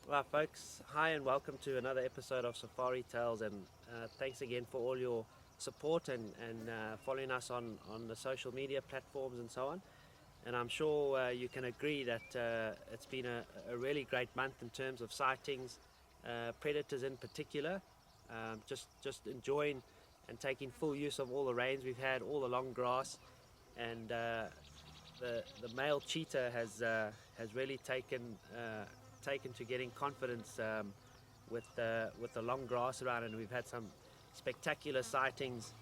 Well, folks, hi and welcome to another episode of Safari Tales, and thanks again for all your support and following us on the social media platforms and so on. And I'm sure you can agree that it's been a really great month in terms of sightings, predators in particular. Just enjoying and taking full use of all the rains we've had, all the long grass, and the male cheetah has really taken to getting confidence with the long grass around, and we've had some spectacular sightings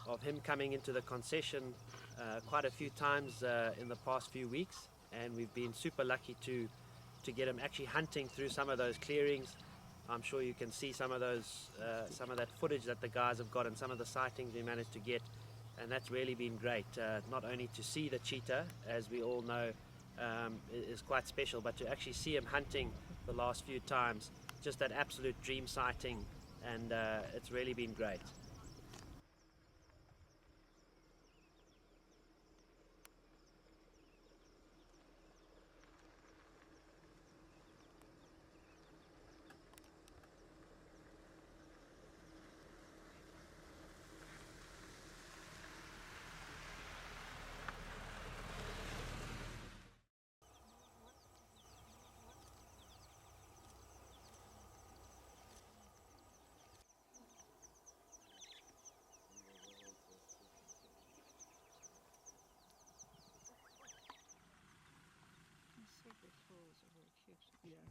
of him coming into the concession quite a few times in the past few weeks, and we've been super lucky to get him actually hunting through some of those clearings. I'm sure you can see some of some of that footage that the guys have got and some of the sightings we managed to get, and that's really been great. Not only to see the cheetah, as we all know, is quite special, but to actually see him hunting the last few times, just that absolute dream sighting, and it's really been great. The secret holes are very cute. Yes.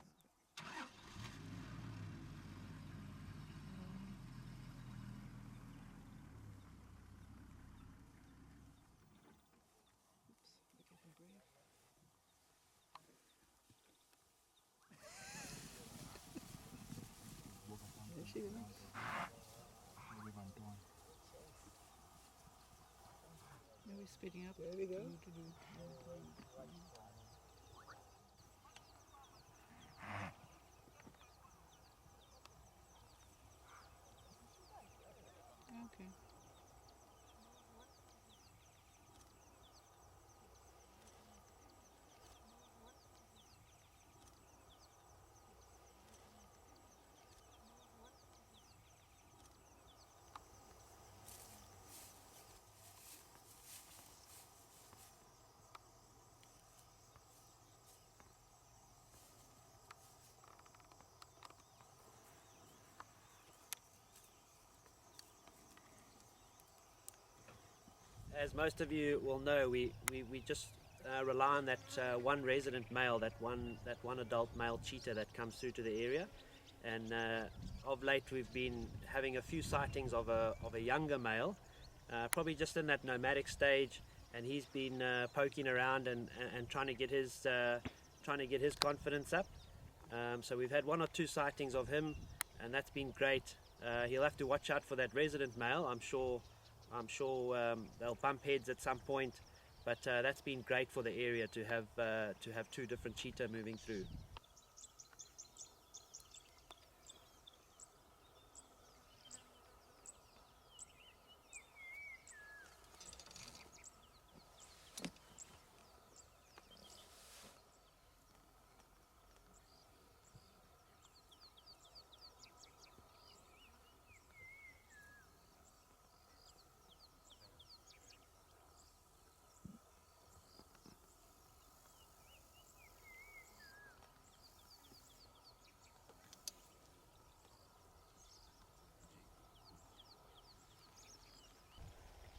Oops, be getting brave. There she goes. Now we're speeding up. There we go. Okay. As most of you will know, we just rely on that one resident male, that one adult male cheetah that comes through to the area. And of late, we've been having a few sightings of a younger male, probably just in that nomadic stage, and he's been poking around and trying to get his confidence up. So we've had one or two sightings of him, and that's been great. He'll have to watch out for that resident male. I'm sure they'll bump heads at some point, but that's been great for the area to have two different cheetah moving through.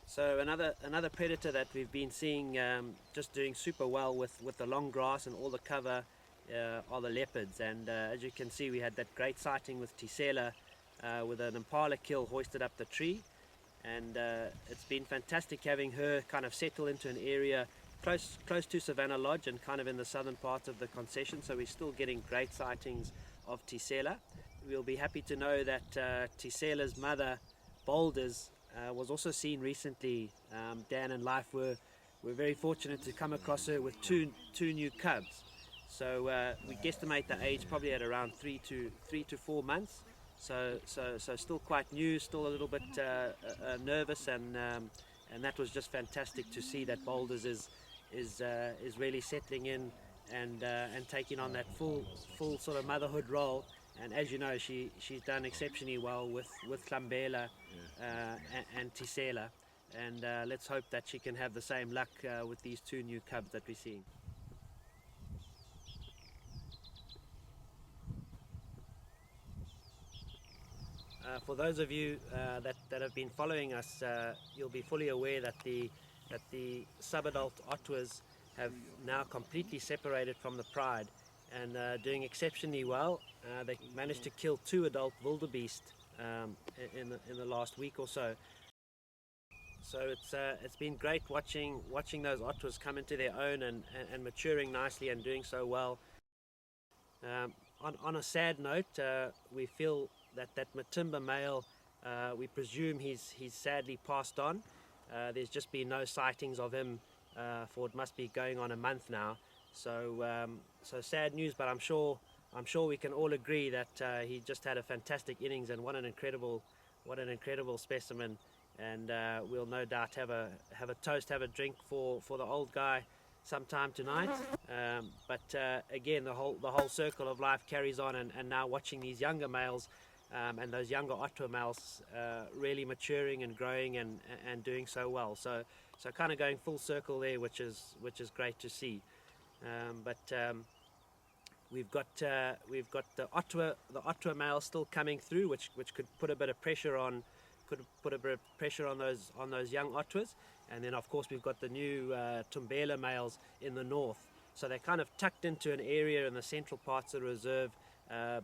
So another predator that we've been seeing just doing super well with the long grass and all the cover are the leopards. And as you can see, we had that great sighting with Tisela with an impala kill hoisted up the tree. And it's been fantastic having her kind of settle into an area close to Savannah Lodge and kind of in the southern part of the concession. So we're still getting great sightings of Tisela. We'll be happy to know that Tisela's mother, Boulders, was also seen recently. Dan and Life were very fortunate to come across her with two new cubs. So we guesstimate the age probably at around 3 to 4 months. So still quite new, still a little bit nervous, and that was just fantastic to see that Boulders is really settling in and taking on that full sort of motherhood role. And as you know, she's done exceptionally well with Tlambela and Tisela. And let's hope that she can have the same luck with these two new cubs that we're seeing. For those of you that have been following us, you'll be fully aware that the subadult Otwas have now completely separated from the pride and doing exceptionally well. They managed to kill 2 adult wildebeest in the last week or so. So it's been great watching those Otwas come into their own and maturing nicely and doing so well. On a sad note, we feel that Matimba male, we presume he's sadly passed on. There's just been no sightings of him for it must be going on a month now. So sad news, but I'm sure we can all agree that he just had a fantastic innings, and what an incredible specimen. And we'll no doubt have a toast, have a drink for the old guy sometime tonight. But again, the whole circle of life carries on, and now watching these younger males and those younger Otwa males really maturing and growing and doing so well. So kind of going full circle there, which is great to see. We've got the Otwa male still coming through, which could put a bit of pressure on those young Otwas. And then of course we've got the new Tumbela males in the north. So they're kind of tucked into an area in the central parts of the reserve.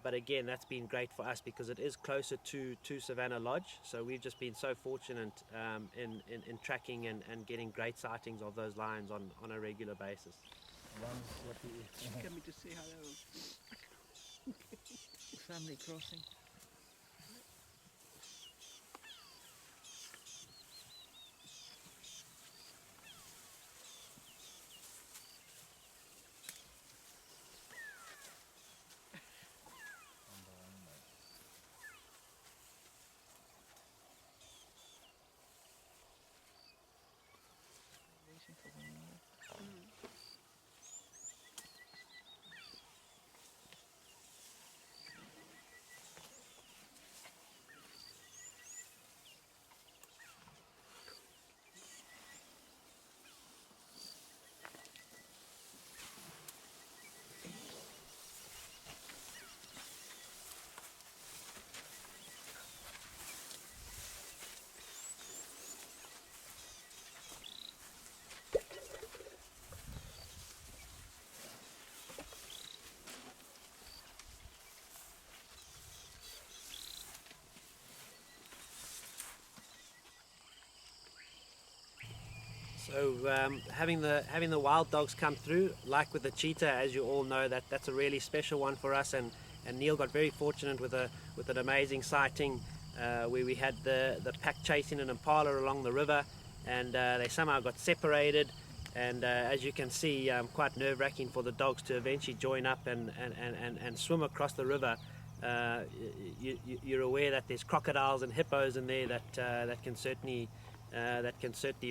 But again, that's been great for us because it is closer to Savannah Lodge. So we've just been so fortunate in tracking and getting great sightings of those lions on a regular basis. Coming to say hello. Family crossing. So having the wild dogs come through, like with the cheetah, as you all know, that's a really special one for us. And Neil got very fortunate with an amazing sighting where we had the pack chasing an impala along the river, and they somehow got separated. And as you can see, quite nerve-wracking for the dogs to eventually join up and swim across the river. You're aware that there's crocodiles and hippos in there that can certainly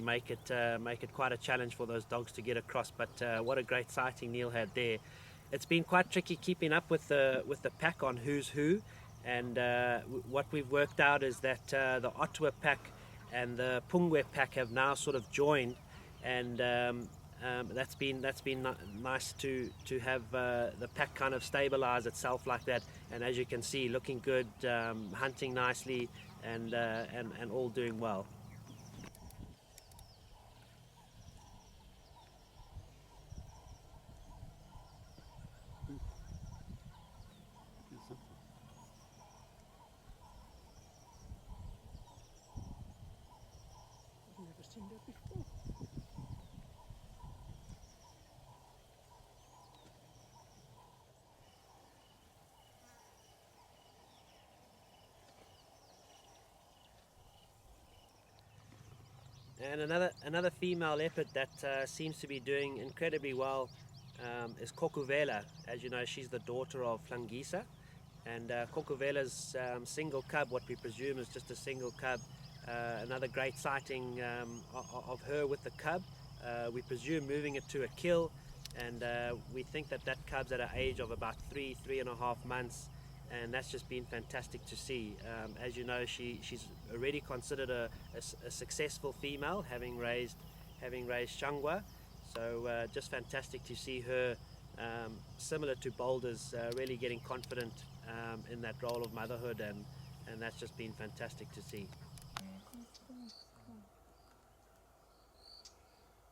make it quite a challenge for those dogs to get across. But what a great sighting Neil had there. It's been quite tricky keeping up with the pack on who's who, and what we've worked out is that the Otwa pack and the Pungwe pack have now sort of joined, and that's been nice to have the pack kind of stabilize itself like that. And as you can see, looking good, hunting nicely, and all doing well. I've never seen that before. And another female leopard that seems to be doing incredibly well is Kokuvela. As you know, she's the daughter of Flangisa, and Kokuvela's single cub, what we presume is just a single cub. Another great sighting of her with the cub. We presume moving it to a kill, and we think that cub's at an age of about 3.5 months, and that's just been fantastic to see. As you know, she's already considered a successful female, having raised Shangwa. So just fantastic to see her, similar to Boulder's, really getting confident in that role of motherhood, and that's just been fantastic to see.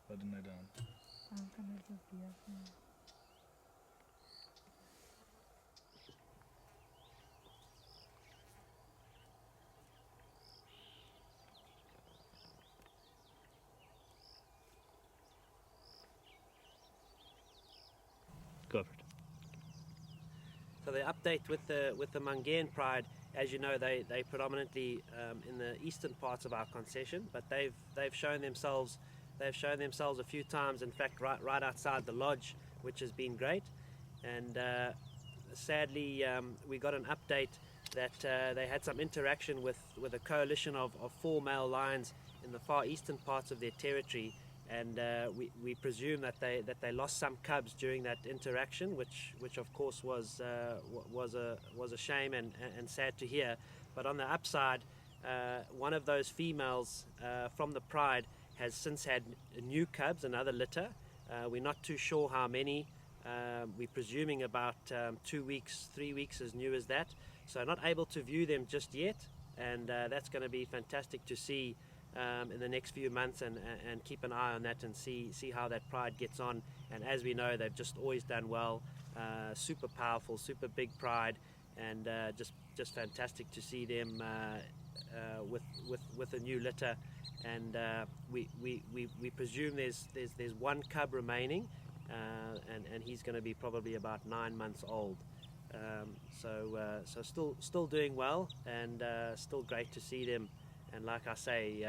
Wat doen hy dan? Go for it. So the update with the Mangaean Pride, as you know, they predominantly in the eastern parts of our concession, but they've shown themselves a few times. In fact, right outside the lodge, which has been great. And sadly, we got an update that they had some interaction with a coalition of 4 male lions in the far eastern parts of their territory. And we presume that they lost some cubs during that interaction, which of course was a shame and sad to hear. But on the upside, one of those females from the Pride has since had new cubs, another litter. We're not too sure how many. We're presuming about 2 weeks, 3 weeks, as new as that. So not able to view them just yet, and that's going to be fantastic to see in the next few months, and keep an eye on that and see how that Pride gets on. And as we know, they've just always done well. Super powerful, super big Pride, and just fantastic to see them with a new litter. And we presume there's 1 cub remaining, and he's going to be probably about 9 months old. So still doing well, and still great to see them. And like I say,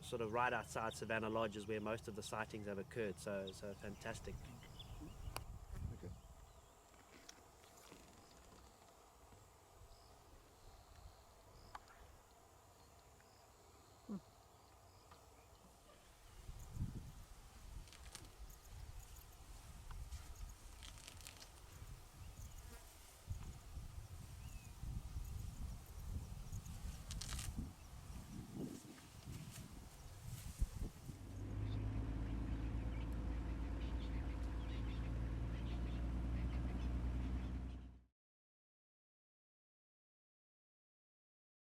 sort of right outside Savannah Lodge is where most of the sightings have occurred, so fantastic.